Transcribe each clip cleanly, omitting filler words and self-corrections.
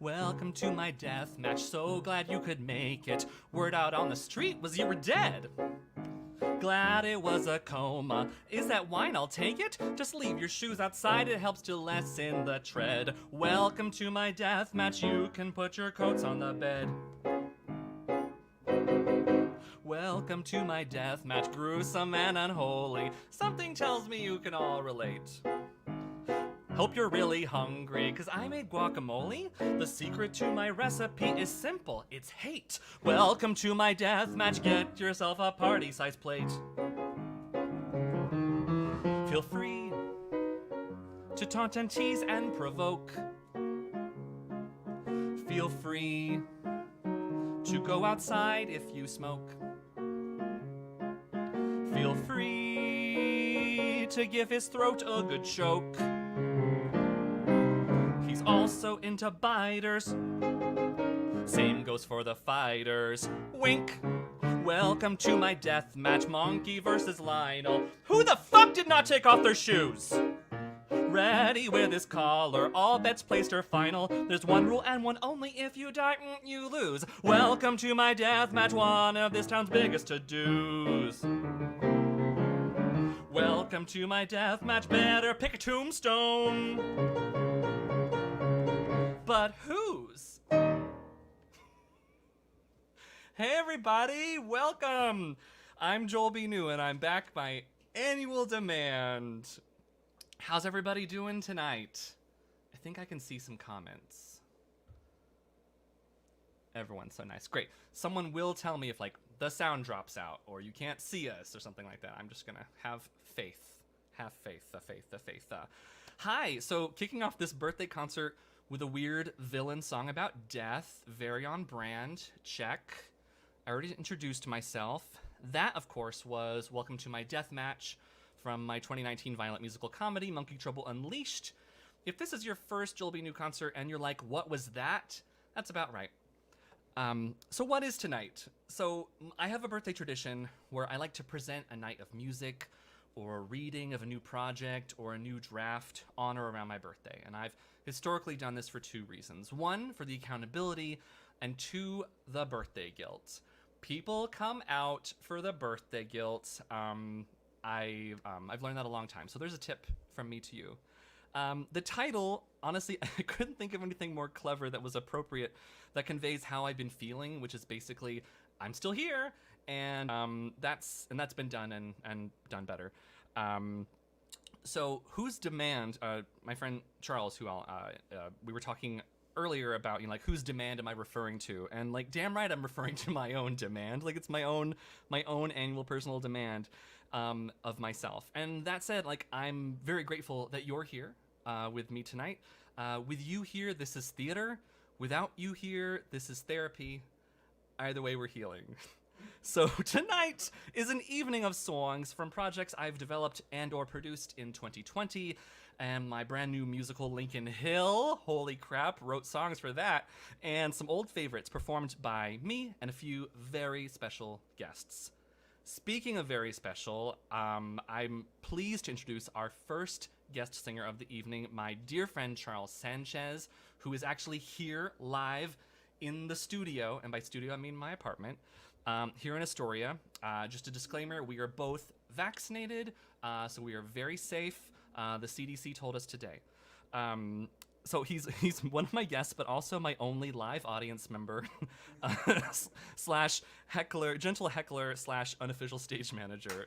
Welcome to my death match, so glad you could make it. Word out on the street was you were dead. Glad it was a coma. Is that wine? I'll take it. Just leave your shoes outside, it helps to lessen the tread. Welcome to my death match, you can put your coats on the bed. Welcome to my death match, gruesome and unholy. Something tells me you can all relate. Hope you're really hungry, cause I made guacamole. The secret to my recipe is simple, it's hate. Welcome to my death match, get yourself a party-sized plate. Feel free to taunt and tease and provoke. Feel free to go outside if you smoke. Feel free to give his throat a good choke. He's also into biters. Same goes for the fighters. Wink. Welcome to my death match, Monkey versus Lionel. Who the fuck did not take off their shoes? Ready with his collar, all bets placed are final. There's one rule and one only, if you die, you lose. Welcome to my death match, one of this town's biggest to-dos. Welcome to my death match, better pick a tombstone. But whose? Hey everybody, welcome! I'm Joel B. New and I'm back by annual demand. How's everybody doing tonight? I think I can see some comments. Everyone's so nice. Great. Someone will tell me if like the sound drops out or you can't see us or something like that. I'm just gonna have faith. Have faith, the faith, the faith. Hi, so kicking off this birthday concert with a weird villain song about death. Very on brand. Check. I already introduced myself. That, of course, was Welcome to My Death Match from my 2019 violent musical comedy, Monkey Trouble Unleashed. If this is your first Joel B. New concert and you're like, what was that? That's about right. So what is tonight? So I have a birthday tradition where I like to present a night of music or a reading of a new project or a new draft on or around my birthday. And I've historically done this for two reasons. One, for the accountability, and two, the birthday guilt. People come out for the birthday guilt. I've learned that a long time. So there's a tip from me to you. The title, honestly, I couldn't think of anything more clever that was appropriate that conveys how I've been feeling, which is basically, I'm still here, and that's been done and done better. So whose demand? My friend Charles, who we were talking earlier about, like, whose demand am I referring to? And like, damn right, I'm referring to my own demand. Like, it's my own annual personal demand of myself. And that said, like, I'm very grateful that you're here with me tonight. With you here, this is theater. Without you here, this is therapy. Either way, we're healing. So tonight is an evening of songs from projects I've developed and or produced in 2020, and my brand new musical Lincoln Hill, holy crap, wrote songs for that, and some old favorites performed by me and a few very special guests. Speaking of very special, I'm pleased to introduce our first guest singer of the evening, my dear friend Charles Sanchez, who is actually here live in the studio, and by studio I mean my apartment, here in Astoria. Just a disclaimer, we are both vaccinated, so we are very safe. The CDC told us today. So he's one of my guests, but also my only live audience member, slash heckler, gentle heckler, slash unofficial stage manager.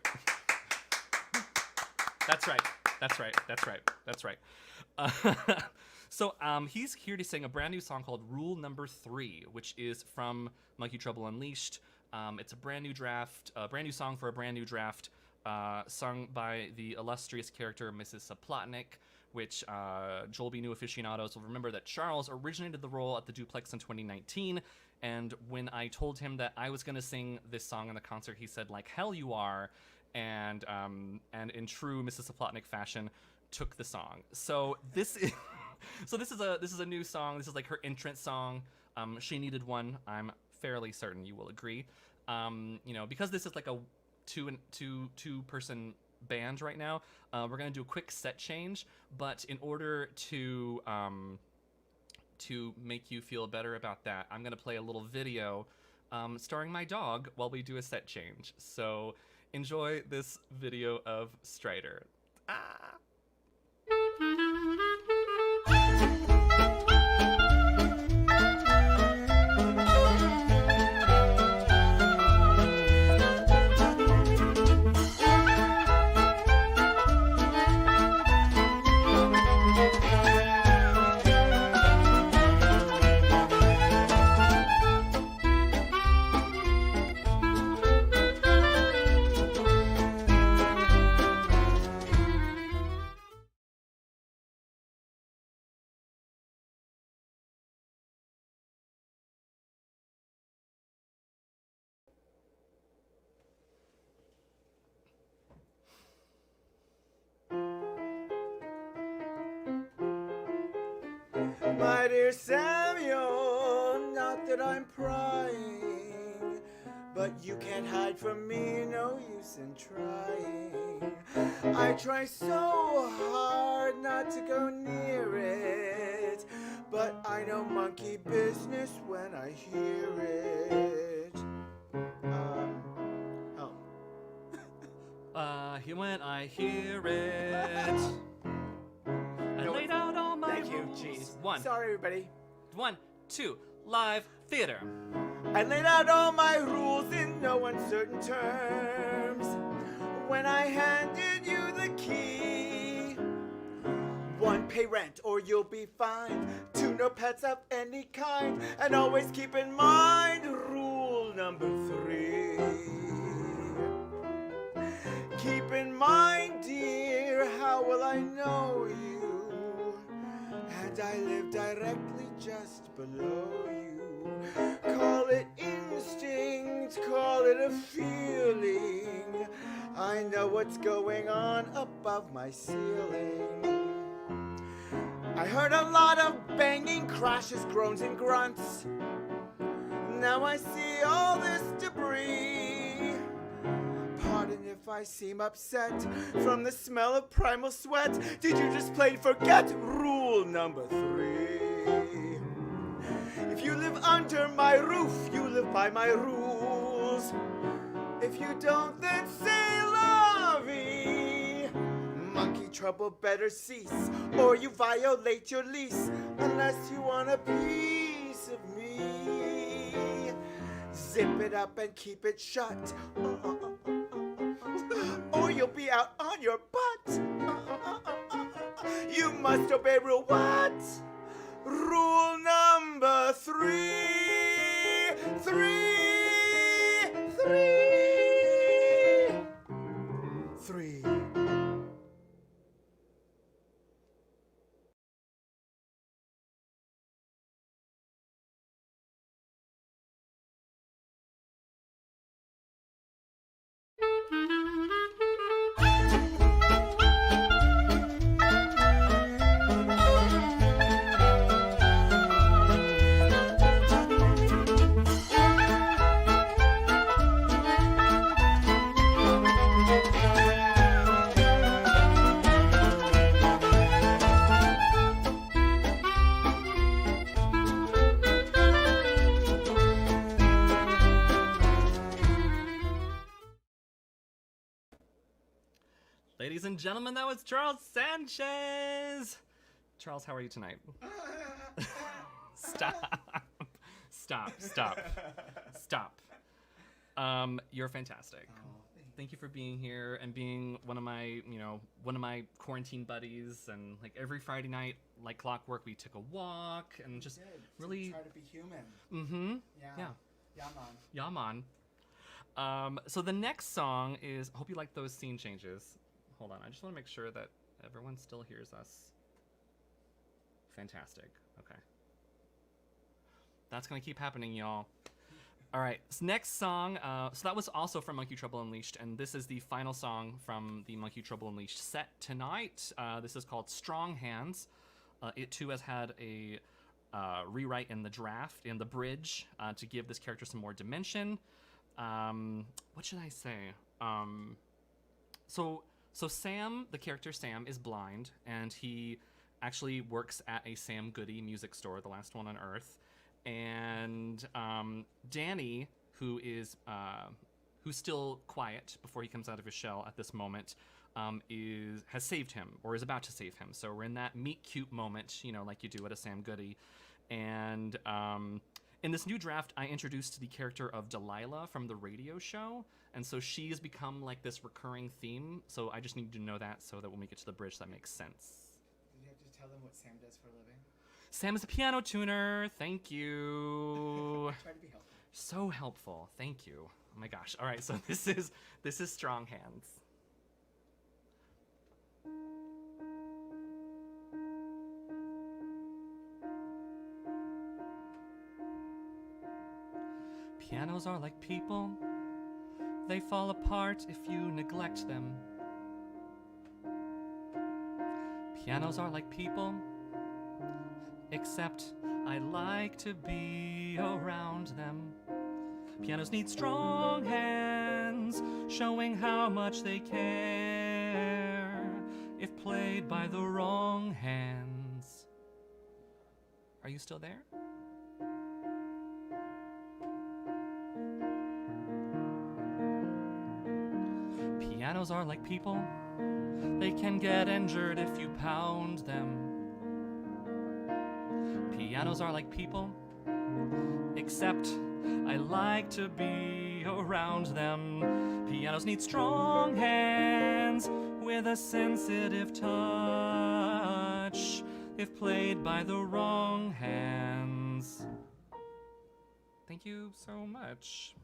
That's right. So he's here to sing a brand new song called Rule Number 3, which is from Monkey Trouble Unleashed. It's a brand new draft, a brand new song for a brand new draft, sung by the illustrious character Mrs. Saplotnik, which Joel B. New aficionados will remember that Charles originated the role at the Duplex in 2019, and when I told him that I was going to sing this song in the concert, he said, like, hell you are, and in true Mrs. Saplotnik fashion, took the song. So this is this is a new song. This is like her entrance song. She needed one. I'm fairly certain you will agree. Because this is like a two person band right now, we're gonna do a quick set change. But in order to to make you feel better about that, I'm going to play a little video starring my dog while we do a set change. So enjoy this video of Strider. Ah! My dear Samuel, not that I'm prying, but you can't hide from me, no use in trying. I try so hard not to go near it, but I know monkey business when I hear it. When I hear it. I laid out all my Thank you, rules. jeez. Sorry, everybody. 1, 2, live theater. I laid out all my rules in no uncertain terms when I handed you the key. 1, pay rent or you'll be fined. 2, no pets of any kind. And always keep in mind rule number 3. Keep in mind, dear, how will I know you? And I live directly just below you. Call it instinct, call it a feeling. I know what's going on above my ceiling. I heard a lot of banging, crashes, groans, and grunts. Now I see all this debris. Pardon if I seem upset from the smell of primal sweat. Did you just plain forget rule number 3? If you live under my roof, you live by my rules. If you don't, then say la vie. Monkey trouble better cease, or you violate your lease, unless you want a piece of me. Zip it up and keep it shut, or you'll be out on your butt. You must obey rule what? Rule number 3. 3. 3. Ladies and gentlemen, that was Charles Sanchez. Charles, how are you tonight? Stop. You're fantastic. Thank you for being here and being one of my quarantine buddies. And like every Friday night, like clockwork, we took a walk and just really try to be human. Mm-hmm. Yeah, man. So the next song is, I hope you like those scene changes. Hold on, I just want to make sure that everyone still hears us. Fantastic. Okay. That's going to keep happening, y'all. All right, this next song, so that was also from Monkey Trouble Unleashed, and this is the final song from the Monkey Trouble Unleashed set tonight. This is called Strong Hands. It too has had a rewrite in the draft, in the bridge, to give this character some more dimension. What should I say? So Sam, the character Sam, is blind, and he actually works at a Sam Goody music store, the last one on Earth. And Danny, who's still quiet before he comes out of his shell at this moment, has saved him, or is about to save him. So we're in that meet cute moment, like you do at a Sam Goody. And in this new draft, I introduced the character of Delilah from the radio show. And so she has become like this recurring theme. So I just need to know that so that when we get to the bridge, that makes sense. Did you have to tell them what Sam does for a living? Sam is a piano tuner. Thank you. Try to be helpful. So helpful. Thank you. Oh my gosh. All right. So this is Strong Hands. Pianos are like people. They fall apart if you neglect them. Pianos are like people, except I like to be around them. Pianos need strong hands, showing how much they care if played by the wrong hands. Are you still there? Pianos are like people. They can get injured if you pound them. Pianos are like people, except I like to be around them. Pianos need strong hands with a sensitive touch if played by the wrong hands. Thank you so much.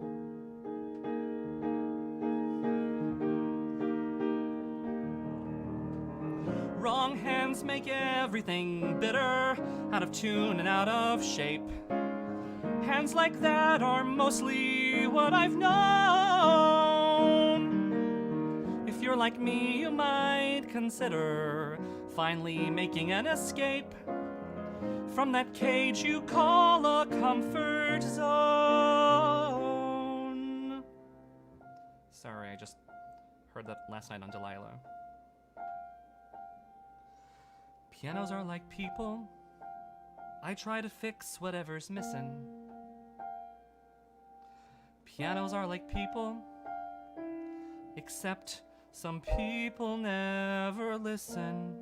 Wrong hands make everything bitter, out of tune and out of shape. Hands like that are mostly what I've known. If you're like me, you might consider finally making an escape from that cage you call a comfort zone. Sorry, I just heard that last night on Delilah. Pianos are like people. I try to fix whatever's missing. Pianos are like people, except some people never listen.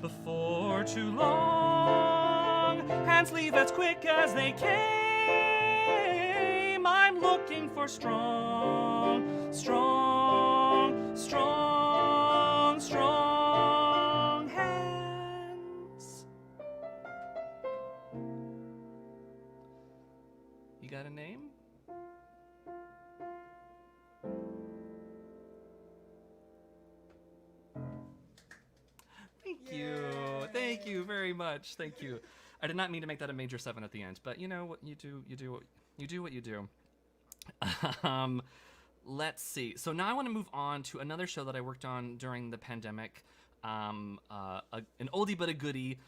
Before too long, hands leave as quick as they came. I'm looking for strong, strong, strong, strong hands. You got a name? Thank you very much. Thank you. I did not mean to make that a major 7 at the end, but you know what you do what you do. Let's see. So now I want to move on to another show that I worked on during the pandemic. An oldie but a goodie,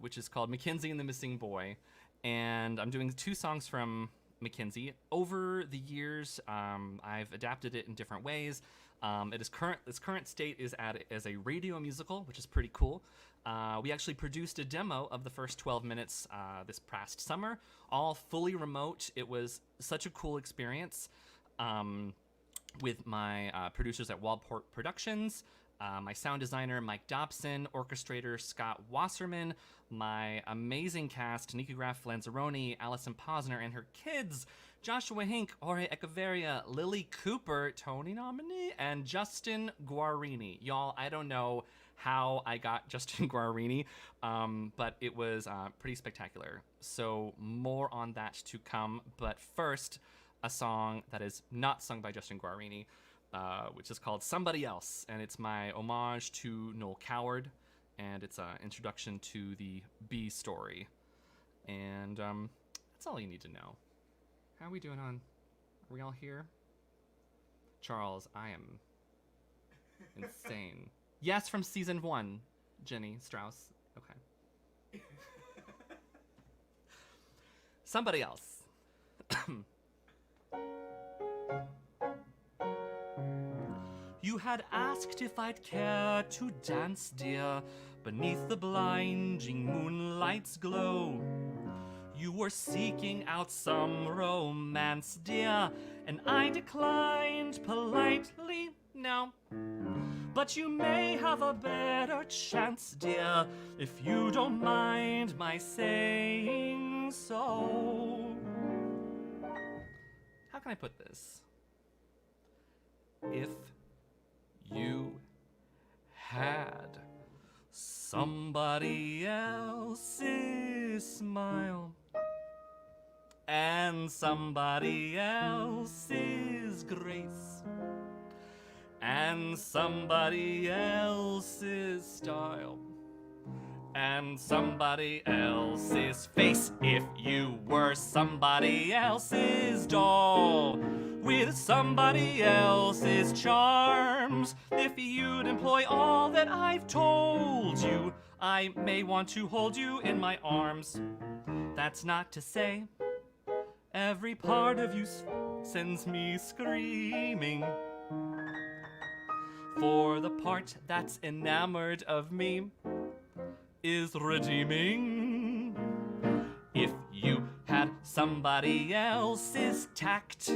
which is called Mackenzie and the Missing Boy. And I'm doing 2 songs from Mackenzie. Over the years, I've adapted it in different ways. Its current state is as a radio musical, which is pretty cool. We actually produced a demo of the first 12 minutes this past summer, all fully remote. It was such a cool experience with my producers at Waldport Productions, my sound designer, Mike Dobson, orchestrator, Scott Wasserman, my amazing cast, Nikka Graff Lanzarone, Allison Posner, and her kids, Joshua Hink, Jorge Echeverria, Lily Cooper, Tony nominee, and Justin Guarini. Y'all, I don't know how I got Justin Guarini, but it was pretty spectacular. So more on that to come. But first, a song that is not sung by Justin Guarini, which is called Somebody Else. And it's my homage to Noel Coward. And it's an introduction to the B story. And that's all you need to know. How are we doing on? Are we all here? Charles, I am insane. Yes, from season 1, Jenny Strauss. Okay. Somebody else. You had asked if I'd care to dance, dear, beneath the blinding moonlight's glow. You were seeking out some romance, dear, and I declined politely, no. But you may have a better chance, dear, if you don't mind my saying so. How can I put this? If you had somebody else's smile and somebody else's grace and somebody else's style and somebody else's face, if you were somebody else's doll with somebody else's charms, if you'd employ all that I've told you, I may want to hold you in my arms. That's not to say every part of you sends me screaming, for the part that's enamored of me is redeeming. If you had somebody else's tact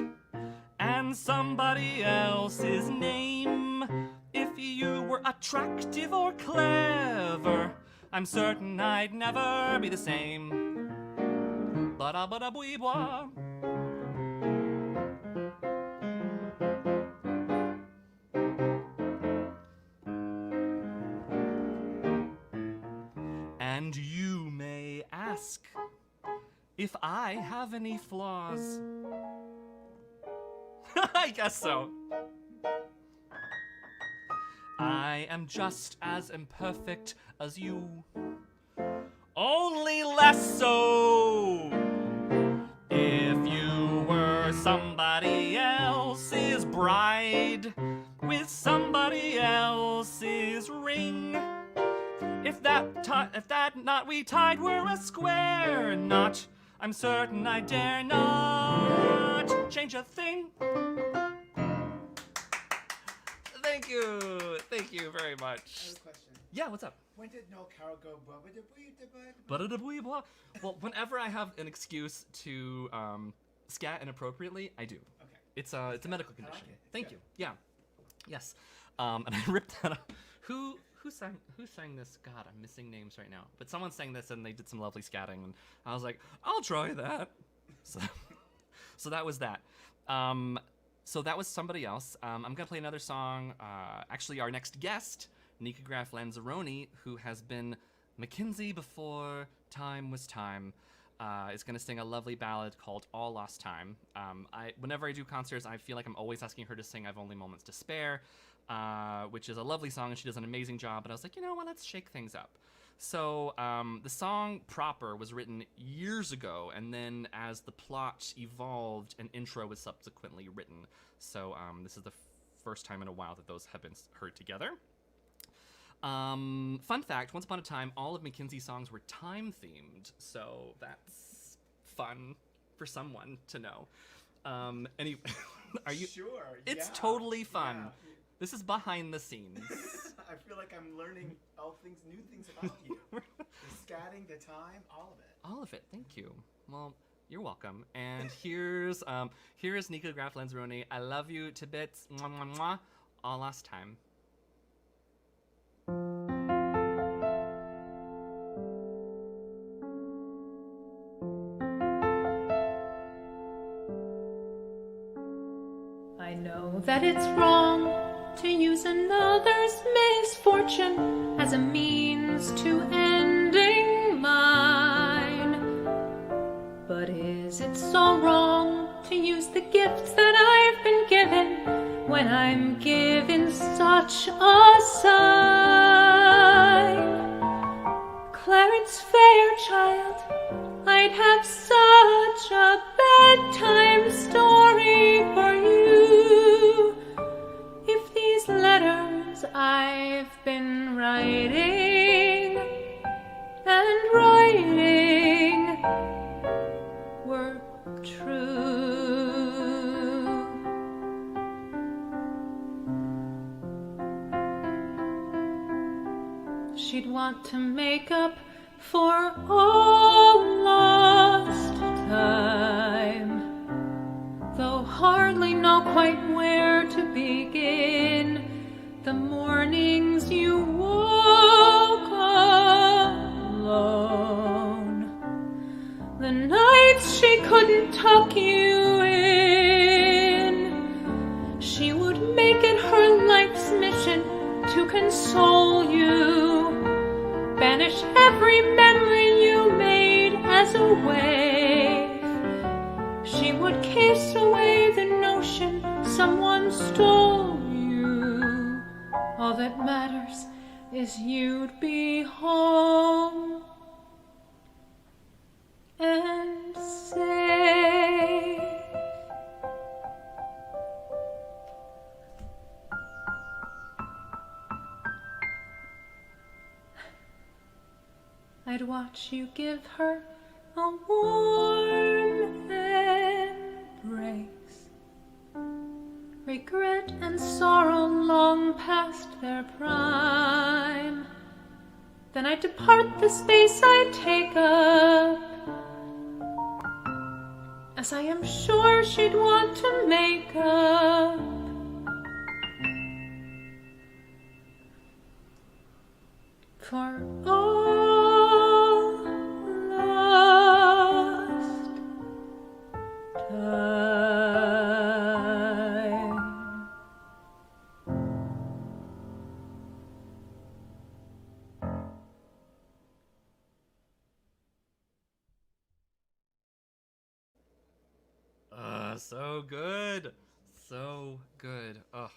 and somebody else's name, if you were attractive or clever, I'm certain I'd never be the same. Ba-da-ba-da-bwee-bwa. And you may ask if I have any flaws. I guess so. I am just as imperfect as you, only less so. If you were somebody else's bride with somebody else's ring, if that knot we tied were a square knot, I'm certain I dare not change a thing. Thank you very much. I have a question. Yeah, what's up? When did No Carol go blah-ba-da-bwee-da-bwee? Well, whenever I have an excuse to scat inappropriately, I do. Okay. It's a medical condition. I like it. Thank Good. you. Yeah. Yes. And I ripped that up. Who sang this? God, I'm missing names right now. But someone sang this and they did some lovely scatting, and I was like, I'll try that. So that was that. So that was somebody else. I'm gonna play another song. Actually, our next guest, Nikka Graff Lanzarone, who has been Mackenzie before time was time, is gonna sing a lovely ballad called All Lost Time. Whenever I do concerts, I feel like I'm always asking her to sing I've Only Moments to Spare, which is a lovely song, and she does an amazing job. But I was like, you know what, let's shake things up. So the song proper was written years ago, and then as the plot evolved, an intro was subsequently written. So this is the first time in a while that those have been heard together. Fun fact, once upon a time, all of Mackenzie's songs were time-themed, so that's fun for someone to know. Anyway, are you? Sure. It's yeah, totally fun. Yeah. This is behind the scenes. I feel like I'm learning new things about you. The scatting, the time, all of it. All of it. Thank you. Well, you're welcome. And here's Nikka Graff Lanzarone. I love you to bits. Mwah, mwah, mwah. All Lost Time. I know that it's wrong to use another's misfortune as a means to ending mine. But is it so wrong to use the gifts that I've been given when I'm given such a sign? Clarence Fairchild, I'd have such a bedtime story for you if these letters I've been writing and writing were true. she'd want to make up for all lost time, though hardly know quite where to begin. The mornings you woke alone, the nights she couldn't tuck you in, she would make it her life's mission to console you, banish every memory you made as a wave. She would kiss away the notion someone stole you. All that matters is you'd be home and safe. I'd watch you give her a warm embrace. Regret and sorrow long past their prime. Then I'd depart the space I'd take up, as I am sure she'd want to make up for all lost time. So good. So good. Ugh.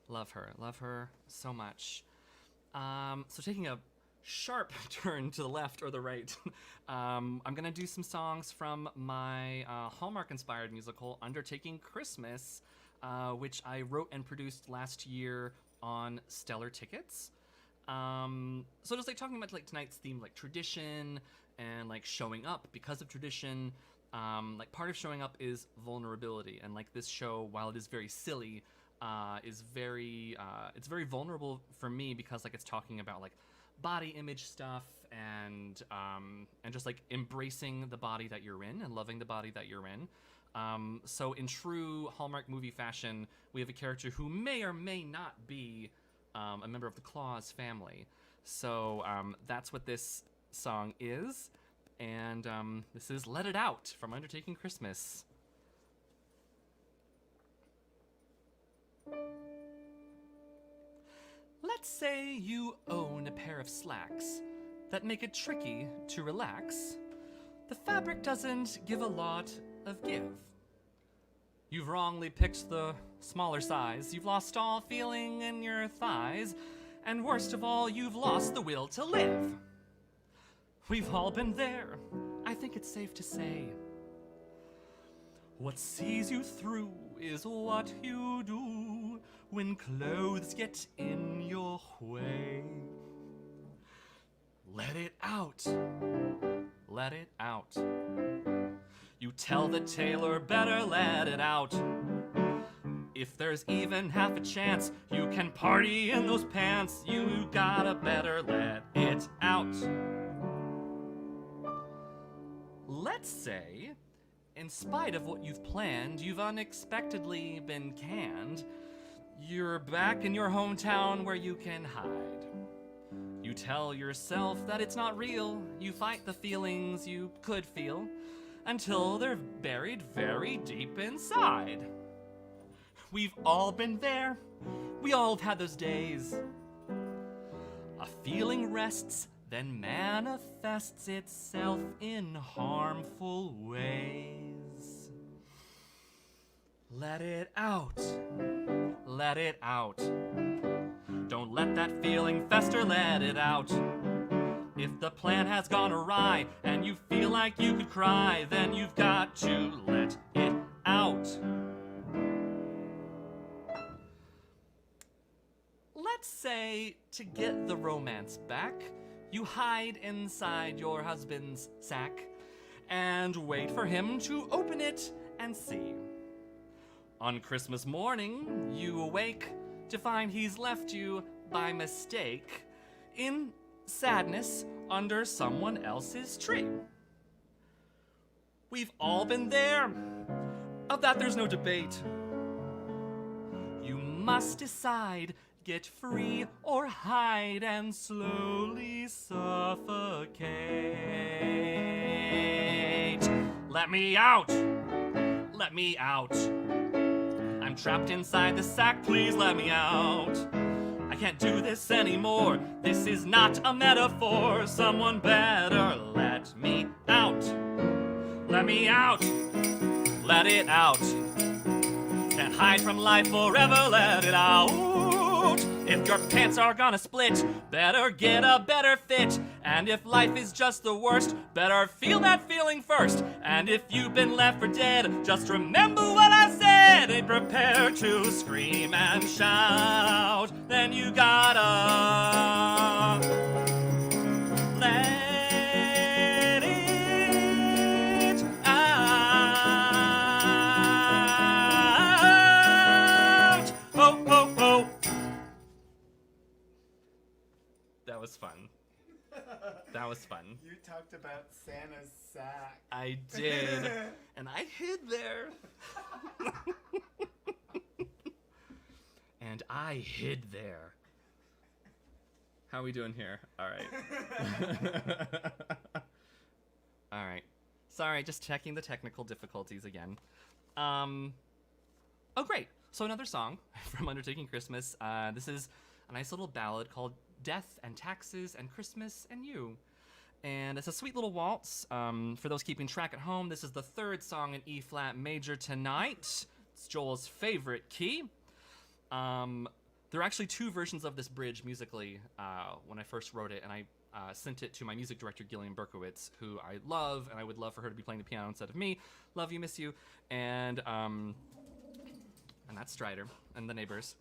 Love her. Love her so much. So taking a sharp turn to the left or the right, I'm gonna do some songs from my Hallmark-inspired musical, Undertaking Christmas, which I wrote and produced last year on Stellar Tickets. So just like talking about like tonight's theme, like tradition and like showing up because of tradition. Like part of showing up is vulnerability, and like this show, while it is very silly, is very it's very vulnerable for me because like it's talking about like body image stuff and just like embracing the body that you're in and loving the body that you're in. So in true Hallmark movie fashion, we have a character who may or may not be a member of the Claus family. So that's what this song is. And this is Let It Out from Undertaking Christmas. Let's say you own a pair of slacks that make it tricky to relax. The fabric doesn't give a lot of give. You've wrongly picked the smaller size. You've lost all feeling in your thighs. And worst of all, you've lost the will to live. We've all been there, I think it's safe to say. What sees you through is what you do when clothes get in your way. Let it out, let it out. You tell the tailor better let it out. If there's even half a chance you can party in those pants, you gotta better let it out. Let's say, in spite of what you've planned, you've unexpectedly been canned. You're back in your hometown where you can hide. You tell yourself that it's not real. You fight the feelings you could feel until they're buried very deep inside. We've all been there. We all have had those days. A feeling rests, then manifests itself in harmful ways. Let it out. Let it out. Don't let that feeling fester, let it out. If the plan has gone awry and you feel like you could cry, then you've got to let it out. Let's say, to get the romance back, you hide inside your husband's sack and wait for him to open it and see. On Christmas morning, you awake to find he's left you by mistake in sadness under someone else's tree. We've all been there. Of that there's no debate. You must decide, get free or hide and slowly suffocate. Let me out! Let me out. I'm trapped inside the sack, please let me out. I can't do this anymore. This is not a metaphor. Someone better let me out. Let me out. Let it out. Can't hide from life forever, let it out. If your pants are gonna split, better get a better fit. And if life is just the worst, better feel that feeling first. And if you've been left for dead, just remember what I said and prepare to scream and shout. Then you gotta let it out. Ho, ho, ho. That was fun. That was fun. You talked about Santa's sack. I did. And I hid there. And I hid there. How are we doing here? All right. All right. Sorry, just checking the technical difficulties again. Oh, great. So another song from Undertaking Christmas. This is a nice little ballad called Death and Taxes and Christmas and You. And it's a sweet little waltz. For those keeping track at home, this is the third song in E-flat major tonight. It's Joel's favorite key. There are actually two versions of this bridge musically when I first wrote it, and I sent it to my music director, Gillian Berkowitz, who I love, and I would love for her to be playing the piano instead of me. Love you, miss you. And that's Strider and the neighbors.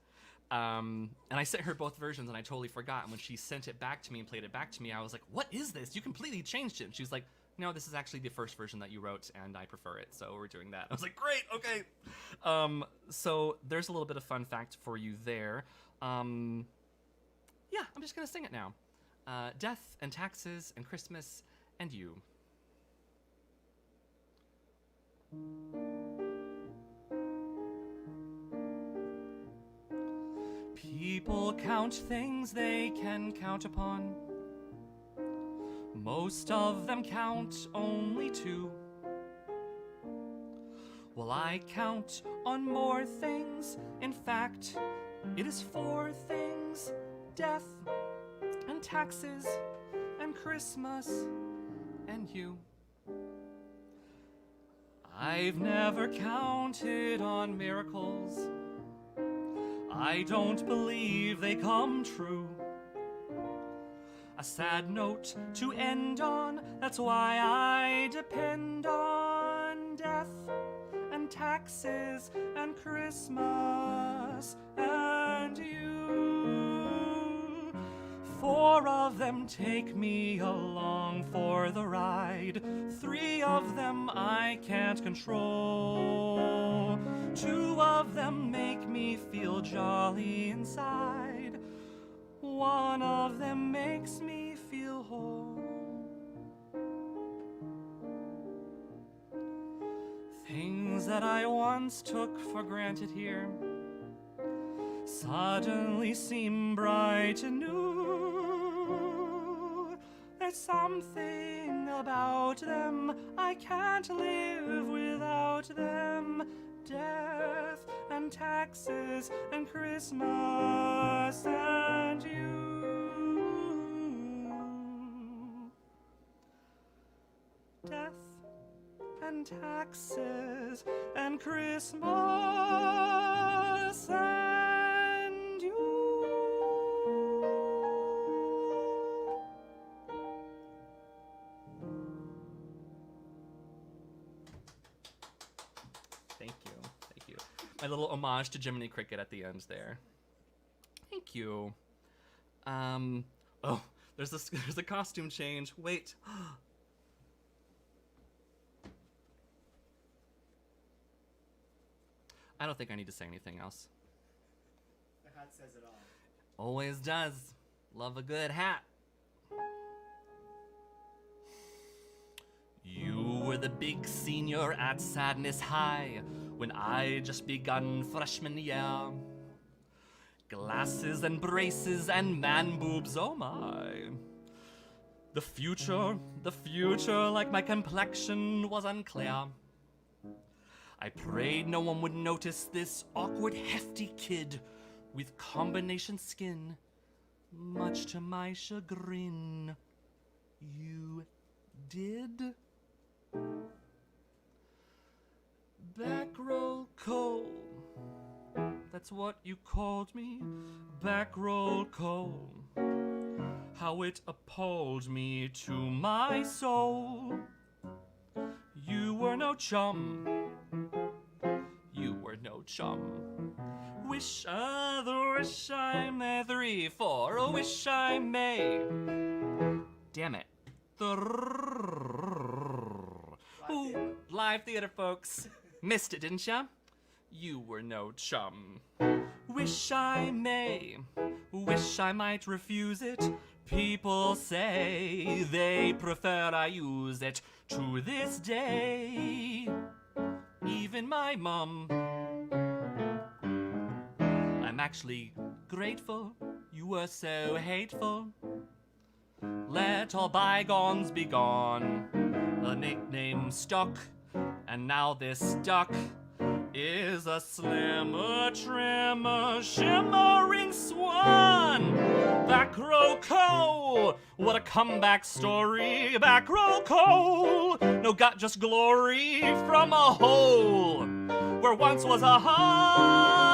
And I sent her both versions, and I totally forgot. And when she sent it back to me and played it back to me, I was like, what is this? You completely changed it. And she was like, no, this is actually the first version that you wrote, and I prefer it, so we're doing that. I was like, great, okay. So there's a little bit of fun fact for you there. Yeah, I'm just going to sing it now. Death and Taxes and Christmas and You. People count things they can count upon. Most of them count only two. Well, I count on more things. In fact, it is 4 things: death and taxes and Christmas and you. I've never counted on miracles. I don't believe they come true. A sad note to end on, that's why I depend on death and taxes and Christmas and you. 4 of them take me along for the ride. 3 of them I can't control. 2 of them make me feel jolly inside. 1 of them makes me feel whole. Things that I once took for granted here suddenly seem bright and new. There's something about them, I can't live without them. Death and taxes and Christmas and you. Death and taxes and Christmas and you. Thank you. Thank you. My little homage to Jiminy Cricket at the end there. Thank you. Oh, there's a costume change. Wait. I don't think I need to say anything else. The hat says it all. Always does. Love a good hat. You were the big senior at Sadness High when I just begun freshman year. Glasses and braces and man boobs, oh my. The future, like my complexion was unclear. I prayed no one would notice this awkward, hefty kid with combination skin, much to my chagrin. You did? Back row Cole, that's what you called me, back row Cole. How it appalled me to my soul. You were no chum. You were no chum. Wish I may 3, 4. Oh, wish I may. Damn it. Ooh, live theater, folks. Missed it, didn't ya? You were no chum. Wish I may. Wish I might refuse it. People say they prefer I use it to this day. Even my mom. I'm actually grateful you were so hateful. Let all bygones be gone. The nickname stuck, and now this duck is a slimmer, trimmer, shimmering swan. Back row Cole, what a comeback story. Back row Cole, no got just glory from a hole where once was a heart.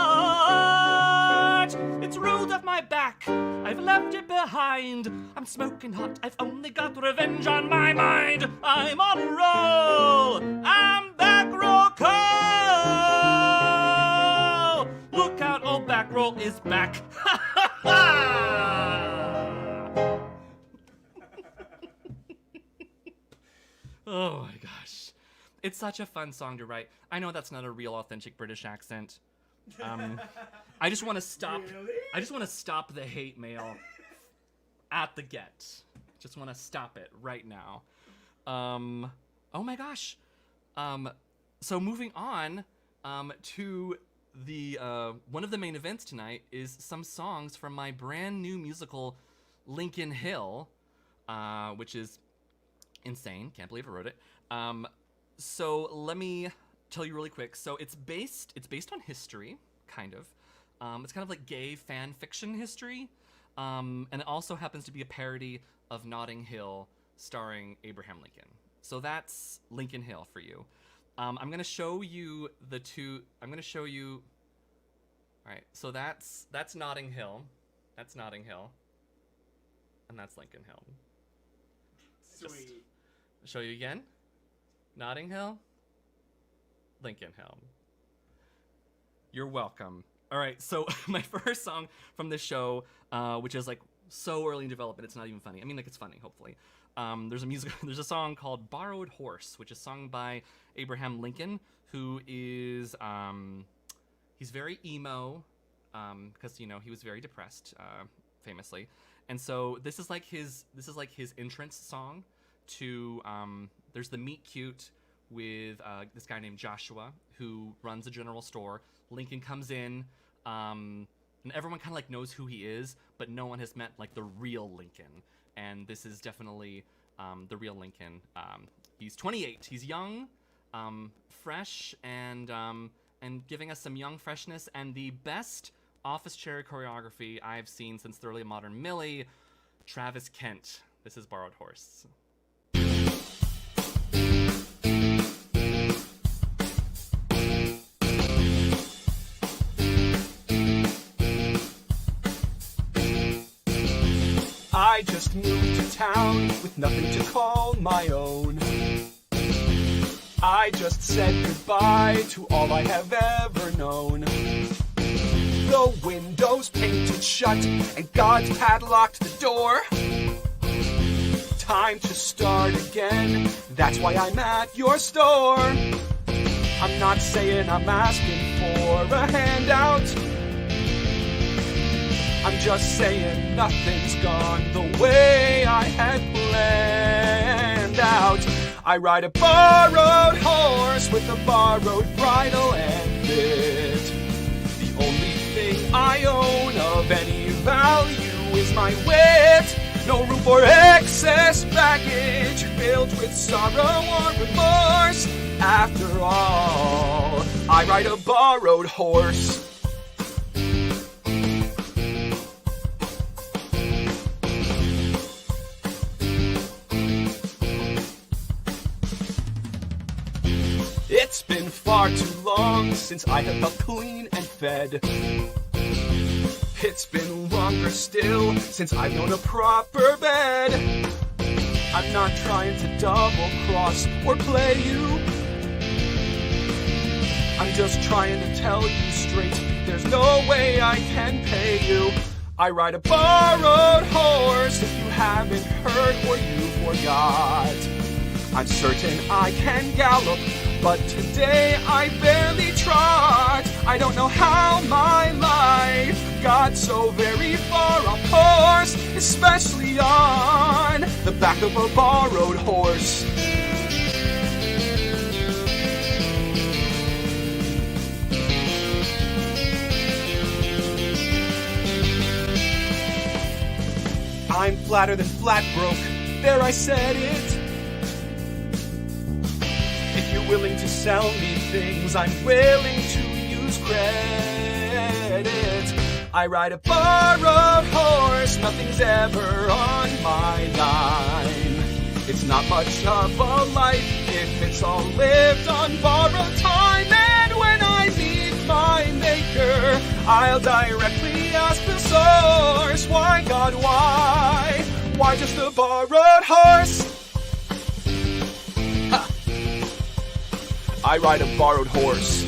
It's rolled off my back, I've left it behind. I'm smoking hot, I've only got revenge on my mind. I'm on a roll, I'm back row Cole. Look out, old back roll is back. Ha ha ha! Oh my gosh. It's such a fun song to write. I know that's not a real authentic British accent. I just want to stop. Really? I just want to stop the hate mail at the get. Just want to stop it right now. Oh my gosh. So moving on to the one of the main events tonight is some songs from my brand new musical Lincoln Hill, which is insane. Can't believe I wrote it. So let me tell you really quick. So it's based on history, kind of. It's kind of like gay fan fiction history. And it also happens to be a parody of Notting Hill starring Abraham Lincoln. So that's Lincoln Hill for you. I'm going to show you the two. I'm going to show you. All right. So that's Notting Hill. That's Notting Hill. And that's Lincoln Hill. Sweet. Show you again. Notting Hill. Lincoln Hill. You're welcome. All right, so my first song from this show, which is like so early in development, it's not even funny. I mean, like it's funny, hopefully. There's a song called "Borrowed Horse," which is sung by Abraham Lincoln, who is he's very emo, because he was very depressed, famously, and so this is like his entrance song to. There's the meet cute with this guy named Joshua who runs a general store. Lincoln comes in, and everyone kind of like knows who he is, but no one has met like the real Lincoln. And this is definitely the real Lincoln. He's 28. He's young, fresh, and giving us some young freshness and the best office chair choreography I've seen since the early modern Millie, Travis Kent. This is Borrowed Horse. I just moved to town with nothing to call my own. I just said goodbye to all I have ever known. The windows painted shut and God padlocked the door. Time to start again, that's why I'm at your store. I'm not saying I'm asking for a handout. I'm just saying nothing's gone the way I had planned out. I ride a borrowed horse with a borrowed bridle and bit. The only thing I own of any value is my wit. No room for excess baggage filled with sorrow or remorse. After all, I ride a borrowed horse. It's been far too long since I have felt clean and fed. It's been longer still since I've known a proper bed. I'm not trying to double-cross or play you. I'm just trying to tell you straight, there's no way I can pay you. I ride a borrowed horse if you haven't heard or you forgot. I'm certain I can gallop, but today I barely trot. I don't know how my life got so very far off course, especially on the back of a borrowed horse. I'm flatter than flat broke, there I said it. If you're willing to sell me things, I'm willing to use credit. I ride a borrowed horse, nothing's ever on my line. It's not much of a life if it's all lived on borrowed time. And when I meet my maker, I'll directly ask the source, why God, why? Why just a borrowed horse? Ha! I ride a borrowed horse.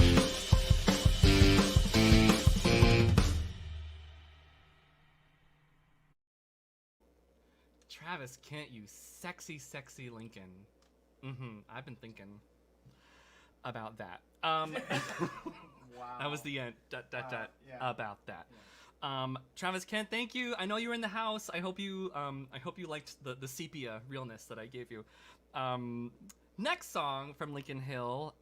Travis Kent, you sexy, sexy Lincoln. I've been thinking about that. Wow. That was the end. Yeah. About that. Yeah. Travis Kent, thank you. I know you were in the house. I hope you liked the sepia realness that I gave you. Next song from Lincoln Hill.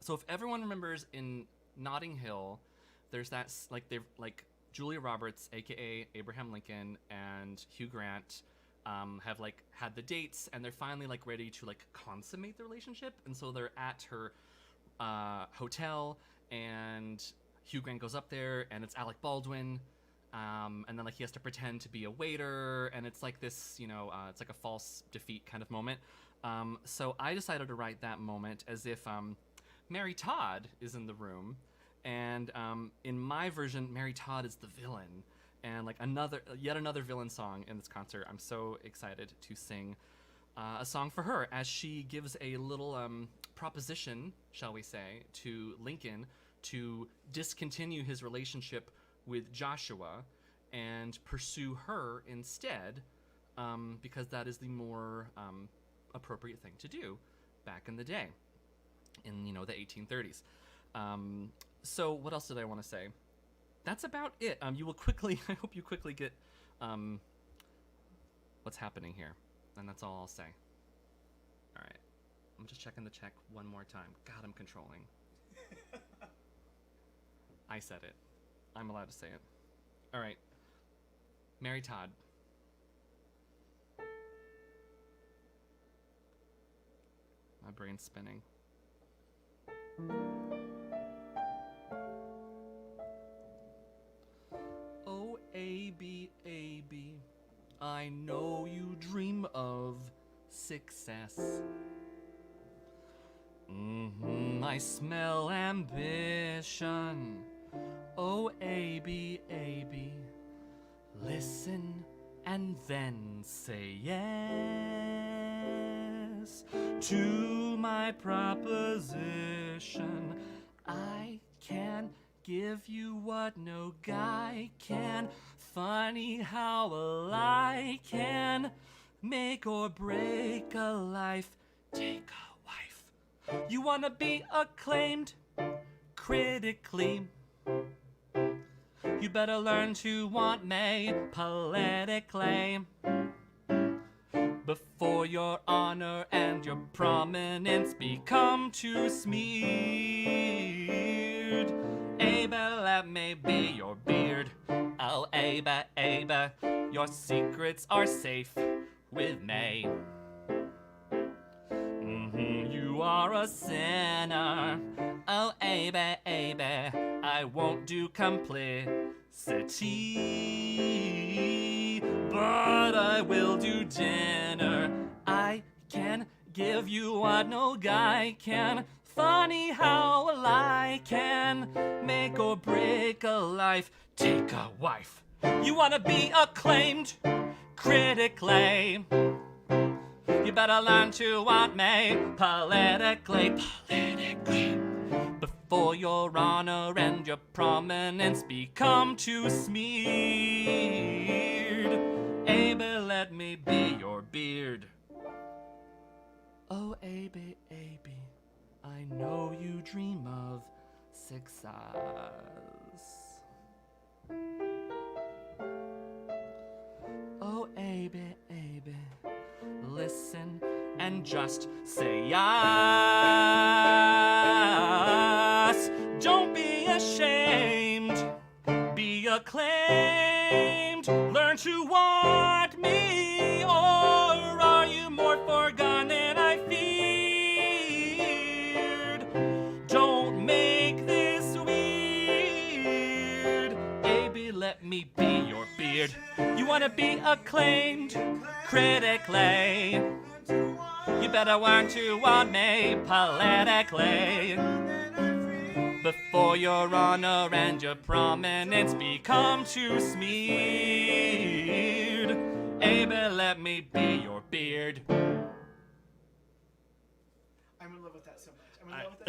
So if everyone remembers in Notting Hill, there's that they're Julia Roberts, aka Abraham Lincoln, and Hugh Grant have had the dates, and they're finally ready to consummate the relationship. And so they're at her hotel, and Hugh Grant goes up there, and it's Alec Baldwin, and then he has to pretend to be a waiter, and it's this it's a false defeat kind of moment. So I decided to write that moment as if Mary Todd is in the room, and in my version, Mary Todd is the villain, and yet another villain song in this concert. I'm so excited to sing a song for her as she gives a little proposition, shall we say, to Lincoln to discontinue his relationship with Joshua and pursue her instead, because that is the more appropriate thing to do back in the day, in the 1830s. So what else did I want to say? That's about it. I hope you quickly get what's happening here, and that's all I'll say. All right, I'm just checking the check one more time. God, I'm controlling. I said it. I'm allowed to say it. All right, Mary Todd. My brain's spinning. Oh, A-B, A-B, I know you dream of success. I smell ambition. Oh, A-B, A-B, listen and then say yes to my proposition. I can give you what no guy can. Funny how a lie can make or break a life. Take a wife. You wanna be acclaimed critically. You better learn to want me politically before your honor and your prominence become too smeared. Abe, let me be your beard. Oh, Abe, Abe, your secrets are safe with me. You are a sinner. Oh, Abe, Abe, I won't do complicity, but I will do dinner. I can give you what no guy can. Funny how a lie can make or break a life. Take a wife. You wanna be acclaimed critically. You better learn to want me politically. Before your honor and your prominence become too smeared. Abe, let me be your beard. Oh, Abe, Abe, I know you dream of success. Oh, Abe, Abe, listen and just say yes. Don't be ashamed, be acclaimed. Learn to want me, or are you more forgone than I feared? Don't make this weird. Baby, let me be your beard. You wanna be acclaimed critically? You better learn to want me politically. Before your honor and your prominence become too smeared. Abe, let me be your beard. I'm in love with that so much. I'm in love with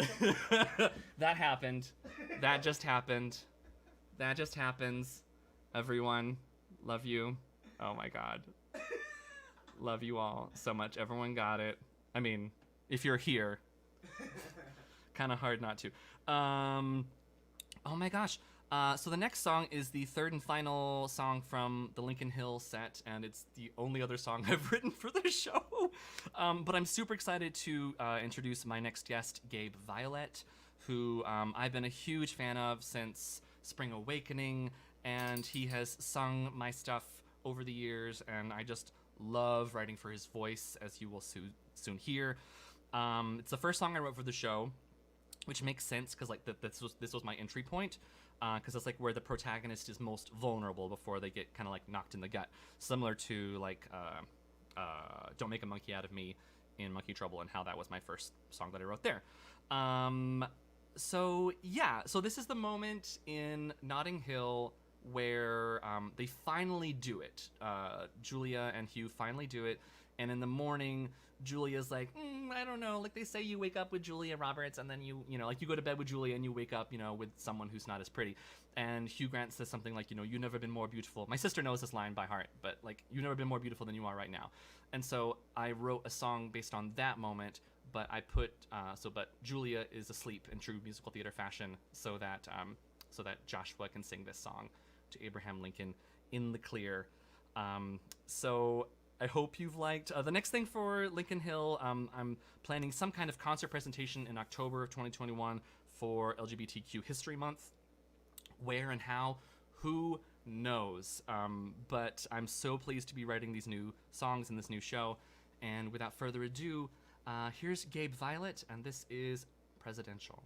that so much. That happened. That just happened. That just happens. Everyone, love you. Oh my God. Love you all so much. Everyone got it. I mean, if you're here, kind of hard not to. Oh my gosh. So the next song is the third and final song from the Lincoln Hill set, and it's the only other song I've written for the show. But I'm super excited to introduce my next guest, Gabe Violett, who I've been a huge fan of since Spring Awakening, and he has sung my stuff over the years, and I just love writing for his voice, as you will soon hear. It's the first song I wrote for the show, which makes sense because like this was my entry point, because it's like where the protagonist is most vulnerable before they get kind of like knocked in the gut, similar to like Don't Make a Monkey Out of Me in Monkey Trouble, and how that was my first song that I wrote there. So this is the moment in Notting Hill where they finally do it. Julia and Hugh finally do it, and in the morning Julia's like, I don't know, like they say you wake up with Julia Roberts, and then you know, like you go to bed with Julia and you wake up, you know, with someone who's not as pretty. And Hugh Grant says something like, you know, you've never been more beautiful. My sister knows this line by heart, but like, you've never been more beautiful than you are right now. And so I wrote a song based on that moment, but I put, but Julia is asleep in true musical theater fashion, so that Joshua can sing this song to Abraham Lincoln in the clear. So I hope you've liked. The next thing for Lincoln Hill, I'm planning some kind of concert presentation in October of 2021 for LGBTQ History Month. Where and how, who knows? But I'm so pleased to be writing these new songs in this new show. And without further ado, here's Gabe Violett, and this is Presidential.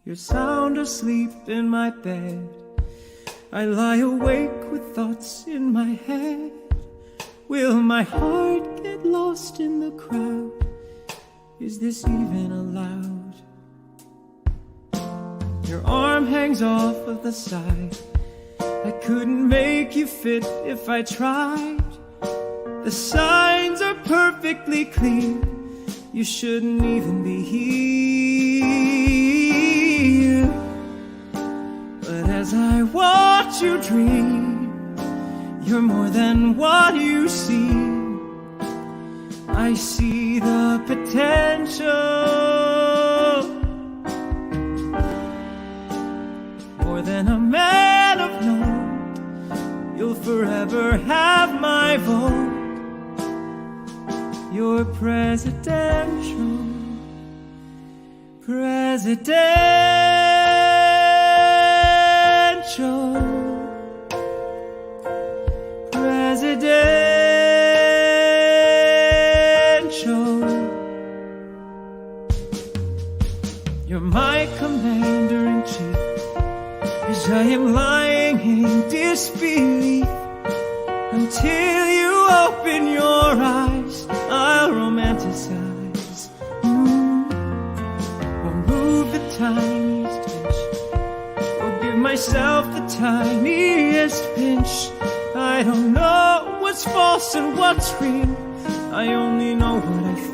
You're sound asleep in my bed. I lie awake with thoughts in my head. Will my heart get lost in the crowd? Is this even allowed? Your arm hangs off of the side. I couldn't make you fit if I tried. The signs are perfectly clear. You shouldn't even be here. But as I watch you dream, you're more than what you see. I see the potential. More than a man of note, you'll forever have my vote. You're presidential. Presidential. You're my commander-in-chief, as I am lying in disbelief. Until you open your eyes, I'll romanticize. I'll move the tiniest inch, or give myself the tiniest pinch. I don't know what's false and what's real, I only know what I feel.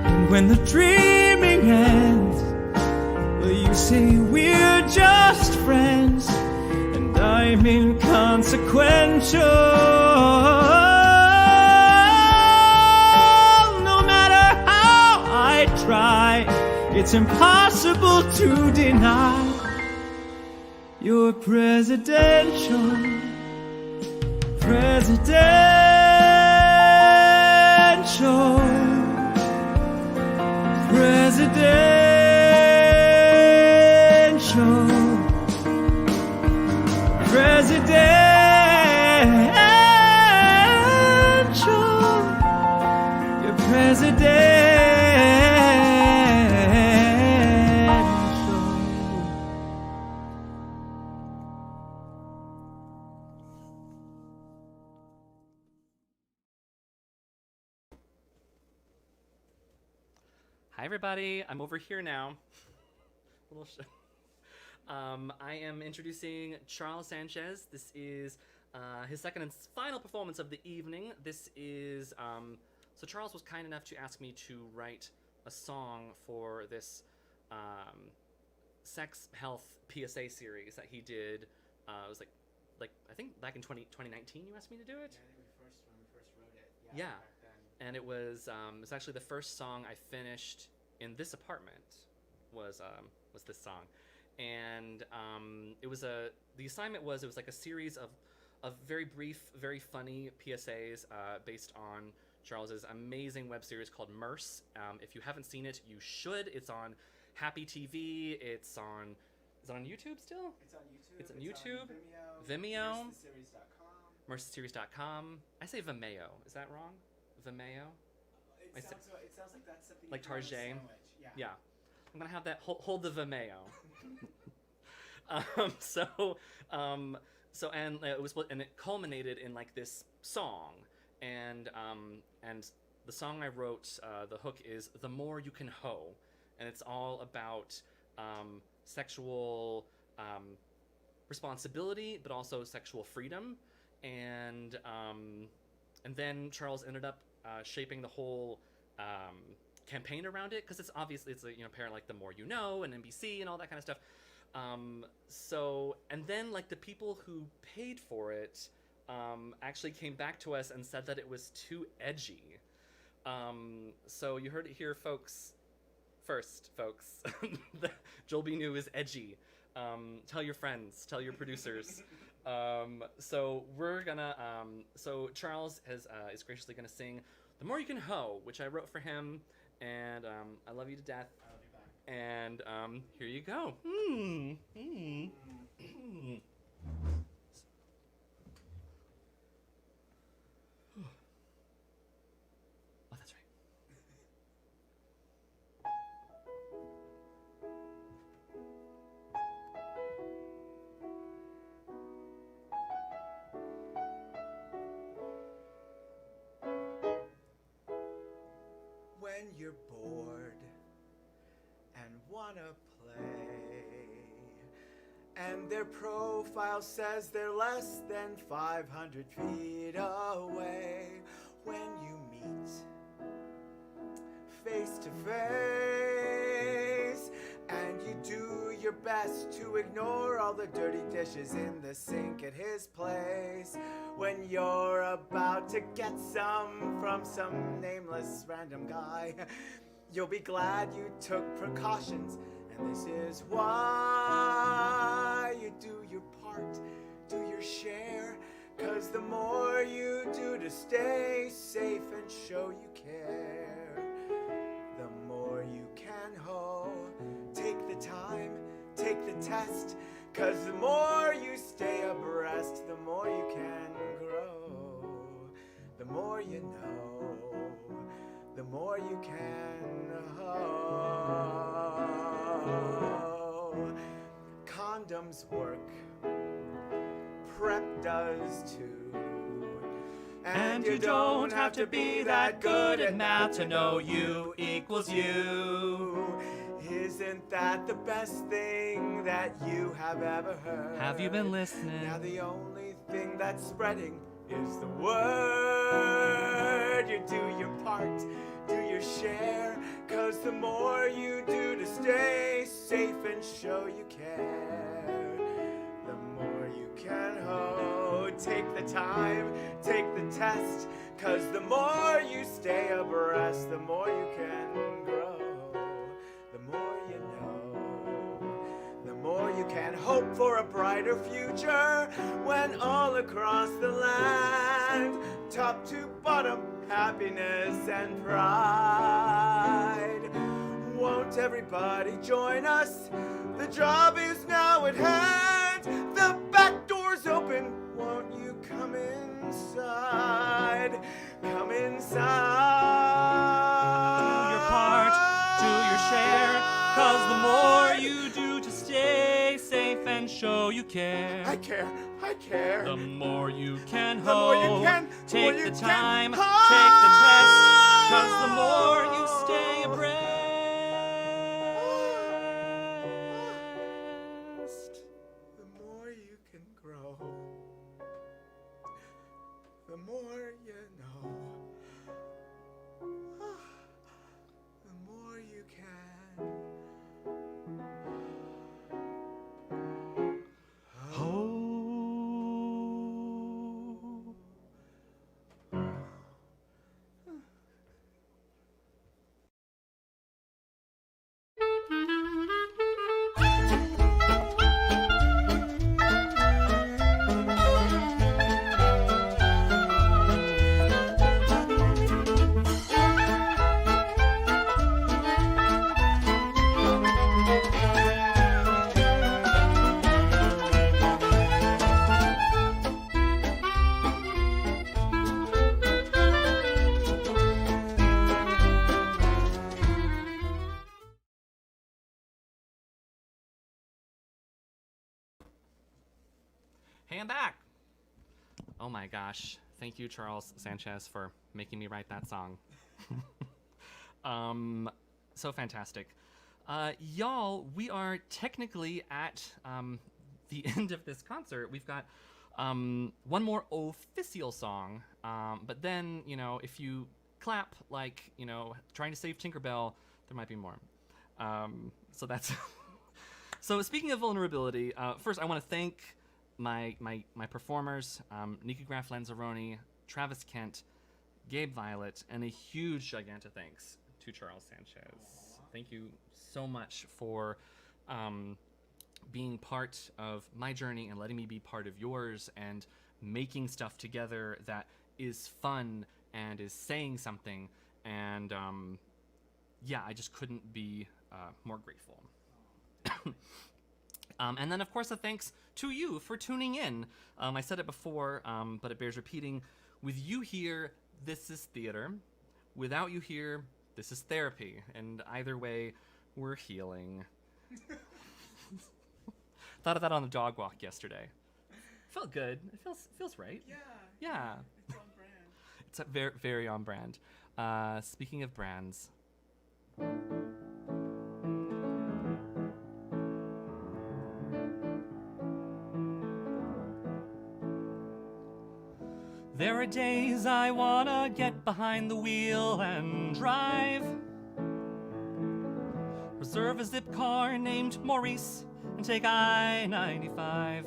And when the dreaming ends, will you say we're just friends, and I'm inconsequential? No matter how I try, it's impossible to deny. You're presidential. Presidential. Presidential. Presidential. You're presidential. Hi, everybody. I'm over here now. I am introducing Charles Sanchez. This is his second and final performance of the evening. This is so Charles was kind enough to ask me to write a song for this sex health PSA series that he did. It was like I think back in 2019. You asked me to do it. Yeah, when we first wrote it. Yeah. Back then. And it was it's actually the first song I finished in this apartment was this song, and it was the assignment was it was like a series of very brief, very funny PSAs based on Charles's amazing web series called Merce. If you haven't seen it, you should. It's on Happy TV. Is it on YouTube still? It's on YouTube. It's on YouTube. Vimeo. Vimeo. MerceTheSeries.com. I say Vimeo. Is that wrong? Vimeo. It sounds like that's something Like you put on a Tarjay. sandwich. Yeah. Yeah, I'm gonna have that. Hold the Vimeo. And it culminated in like this song, and the song I wrote, the hook is "The More You Can Hoe," and it's all about sexual responsibility, but also sexual freedom, and then Charles ended up shaping the whole campaign around it, because it's obviously a parent like The More You Know and NBC and all that kind of stuff. And then like the people who paid for it actually came back to us and said that it was too edgy. So you heard it here, folks. Joel B. New is edgy. Tell your friends, tell your producers. So we're gonna. So Charles is graciously gonna sing "The More You Can Hoe," which I wrote for him, and I love you to death. I love you back. And here you go. Oh, that's right. When you're bored and wanna play, and their profile says they're less than 500 feet away, when you meet face to face and you do your best best to ignore all the dirty dishes in the sink at his place. When you're about to get some from some nameless random guy, you'll be glad you took precautions. And this is why you do your part, do your share. 'Cause the more you do to stay safe and show you care, the more you can take the time, take the test. 'Cause the more you stay abreast, the more you can grow. The more you know, the more you can Condoms work, prep does too. And you don't have to be that good at math to know U equals U. Isn't that the best thing that you have ever heard? Have you been listening? Now the only thing that's spreading is the word. You do your part, do your share. 'Cause the more you do to stay safe and show you care, the more you can take the time, take the test. 'Cause the more you stay abreast, the more you can grow. The more you know, the more you can hope for a brighter future. When all across the land, top to bottom, happiness and pride. Won't everybody join us? The job is now at hand. The back door's open. Won't you come inside? Come inside. Do your part, do your share. 'Cause the more you do to stay safe and show you care, I care, I care. the more you can The more you hope. can, Take more you the can time, hope. take the test. 'Cause the more you stay abreast, the more you can grow. The more you know, the more you can Hey, I'm back. Oh my gosh. Thank you, Charles Sanchez, for making me write that song. So fantastic. Y'all, we are technically at the end of this concert. We've got one more official song, but then, you know, if you clap like, you know, trying to save Tinkerbell, there might be more. So that's... So speaking of vulnerability, first I want to thank my performers, Nikka Graff Lanzarone, Travis Kent, Gabe Violett, and a huge gigantic thanks to Charles Sanchez. Thank you so much for being part of my journey and letting me be part of yours and making stuff together that is fun and is saying something. And yeah, I just couldn't be more grateful. And then, of course, a thanks to you for tuning in. I said it before, but it bears repeating. With you here, this is theater. Without you here, this is therapy. And either way, we're healing. Thought of that on the dog walk yesterday. Felt good. It feels right. Yeah. It's on brand. It's very, very on brand. Speaking of brands. There are days I wanna get behind the wheel and drive. Reserve a zip car named Maurice and take I-95.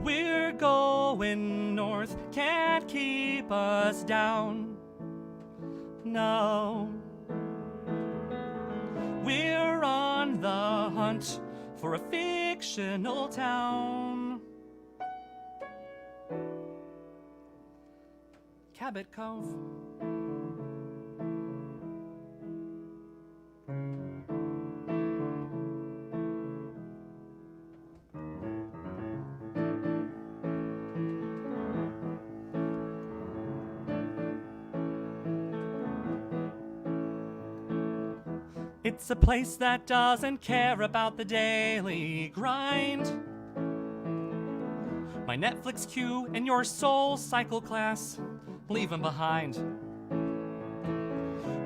We're going north, can't keep us down. No. We're on the hunt for a fictional town. Cabot Cove. It's a place that doesn't care about the daily grind. My Netflix queue and your Soul Cycle class, leave them behind.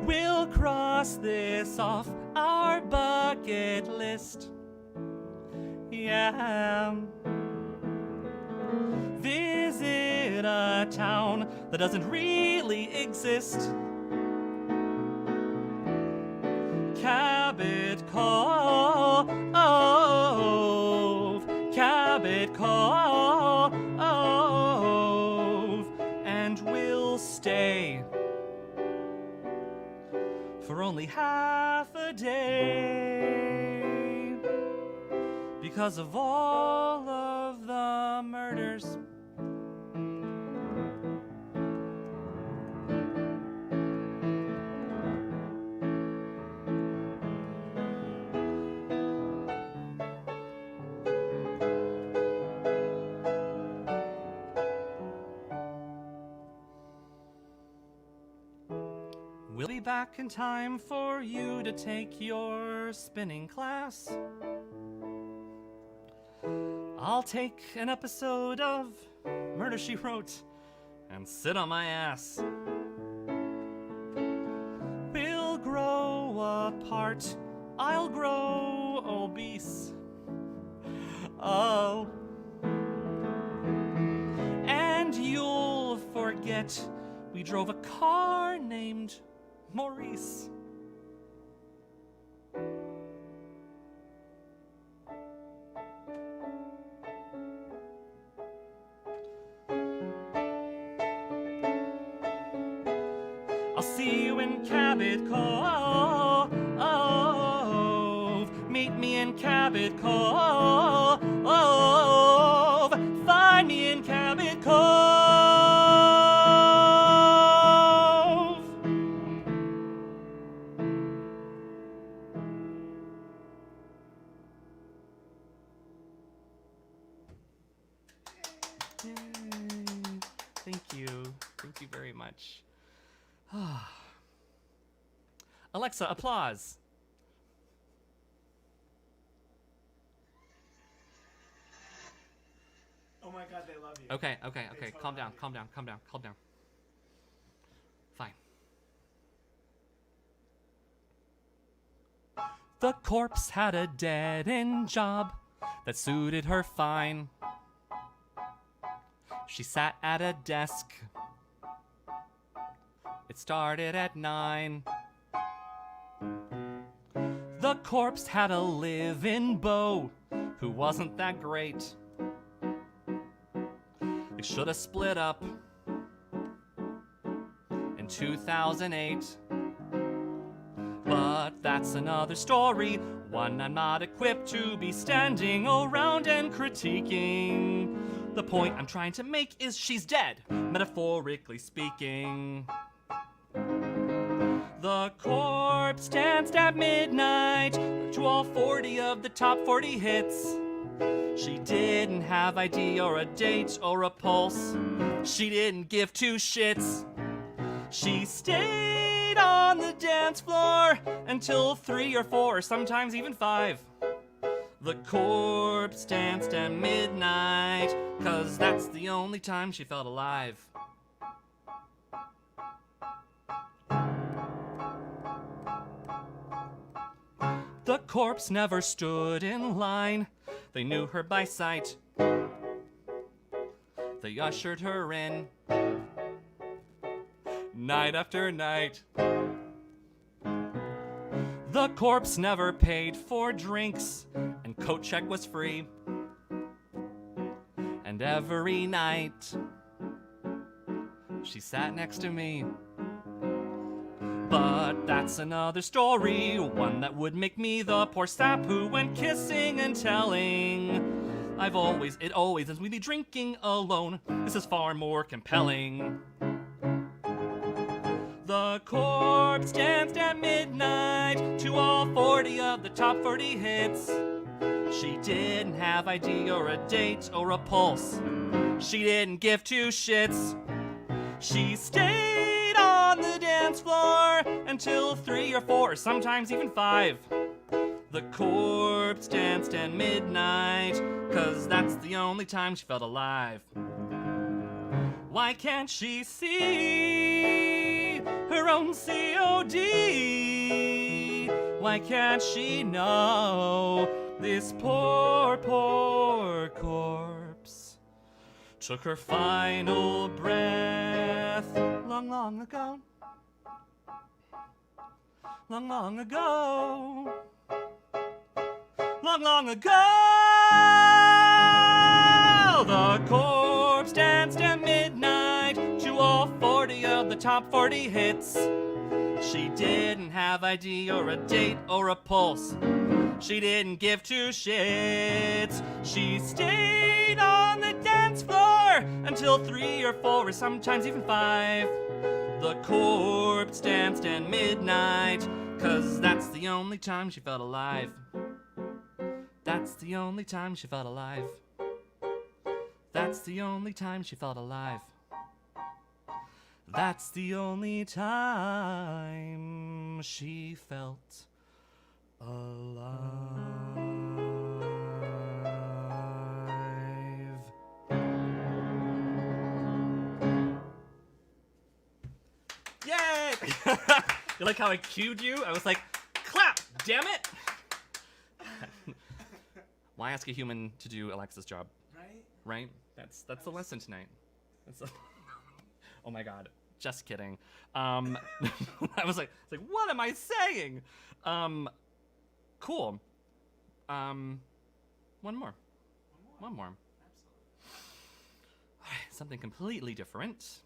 We'll cross this off our bucket list. Yeah. Visit a town that doesn't really exist. Cabot Cove, Cabot Cove, and we'll stay for only half a day because of all of the murders. We'll be back in time for you to take your spinning class. I'll take an episode of Murder, She Wrote and sit on my ass. We'll grow apart. I'll grow obese. Oh. And you'll forget we drove a car named Maurice. I'll see you in Cabot Cove. Meet me in Cabot Cove. Find me in Cabot Cove. Thank you very much. Alexa, applause. Oh my God, they love you. Okay. Totally Calm down. Fine. The corpse had a dead-end job that suited her fine. She sat at a desk. It started at 9. The corpse had a live-in beau who wasn't that great. They should have split up in 2008. But that's another story, one I'm not equipped to be standing around and critiquing. The point I'm trying to make is she's dead, metaphorically speaking. The corpse danced at midnight to all 40 of the top 40 hits. She didn't have ID or a date or a pulse. She didn't give two shits. She stayed on the dance floor until 3 or 4, or sometimes even 5. The corpse danced at midnight, 'cause that's the only time she felt alive. The corpse never stood in line. They knew her by sight. They ushered her in night after night. The corpse never paid for drinks, and coat check was free. And every night, she sat next to me. But that's another story, one that would make me the poor sap who went kissing and telling. It always ends with me drinking alone. This is far more compelling. The corpse danced at midnight to all 40 of the top 40 hits. She didn't have ID or a date or a pulse. She didn't give two shits. She stayed on the dance floor until 3 or 4, or sometimes even 5. The corpse danced at midnight, 'cause that's the only time she felt alive. Why can't she see her own COD? Why can't she know this poor, poor corpse took her final breath long, long ago? Long, long ago. Long, long ago. The corpse danced at midnight to all 40 of the top 40 hits. She didn't have ID or a date or a pulse. She didn't give two shits. She stayed on the dance floor until 3 or 4 or sometimes even 5. The corpse danced at midnight, 'cause that's the only time she felt alive. That's the only time she felt alive. That's the only time she felt alive. That's the only time she felt alive. Yay! You like how I cued you? I was like, clap, damn it! Why ask a human to do Alexa's job? Right? That's the lesson tonight. Oh my god. Just kidding. I was like, what am I saying? Cool. One more. Absolutely. Something completely different.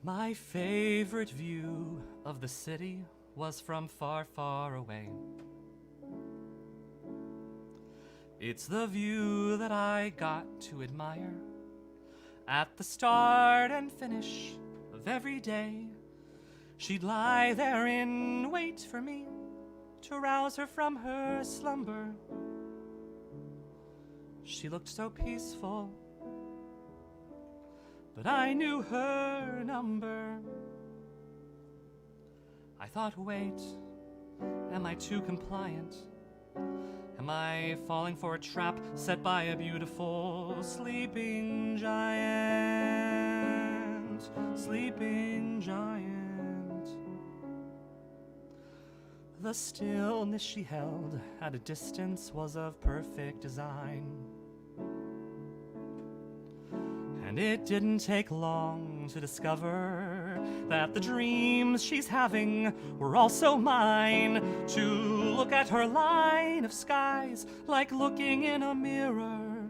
My favorite view of the city was from far, far away. It's the view that I got to admire at the start and finish of every day. She'd lie there in wait for me to rouse her from her slumber. She looked so peaceful, but I knew her number. I thought, wait, am I too compliant? Am I falling for a trap set by a beautiful sleeping giant? Sleeping giant. The stillness she held at a distance was of perfect design. And it didn't take long to discover that the dreams she's having were also mine. To look at her line of skies like looking in a mirror.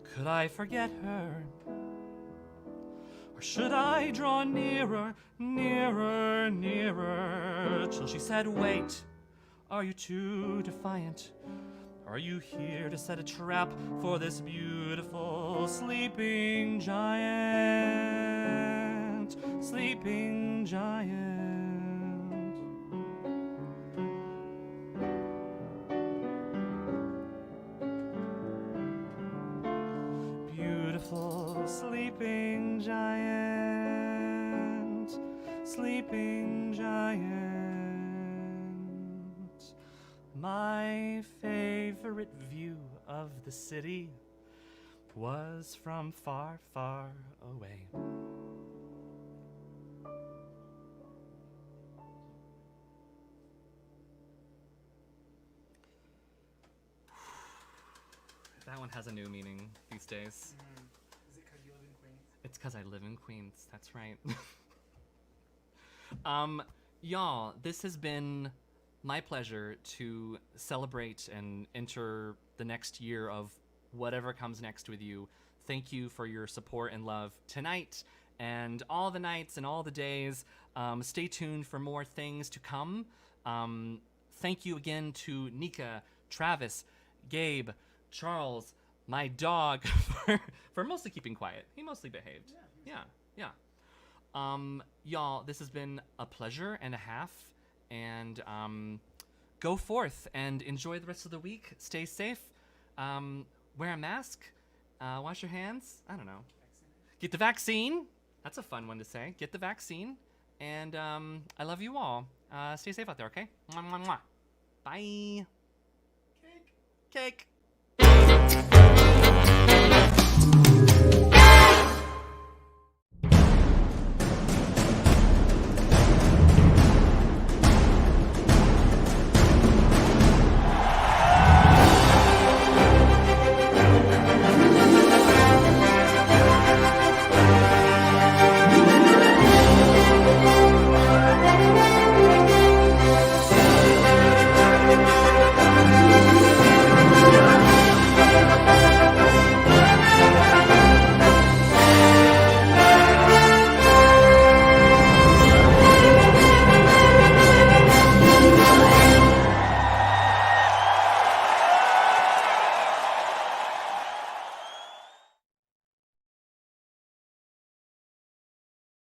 Could I forget her? Or should I draw nearer, nearer, nearer? Till she said, wait, are you too defiant? Are you here to set a trap for this beautiful sleeping giant? Sleeping giant. Beautiful sleeping giant. Sleeping giant. My favorite view of the city 'twas from far, far away. That one has a new meaning these days. Is it because you live in Queens? It's because I live in Queens. That's right. Y'all, this has been my pleasure to celebrate and enter the next year of whatever comes next with you. Thank you for your support and love tonight and all the nights and all the days. Stay tuned for more things to come. Thank you again to Nikka, Travis, Gabe, Charles, my dog, for mostly keeping quiet. He mostly behaved. Yeah. Y'all, this has been a pleasure and a half. And go forth and enjoy the rest of the week. Stay safe. Wear a mask. Wash your hands. I don't know. Get the vaccine. That's a fun one to say. Get the vaccine. And I love you all. Stay safe out there, okay? Mwah, mwah, mwah. Bye. Cake.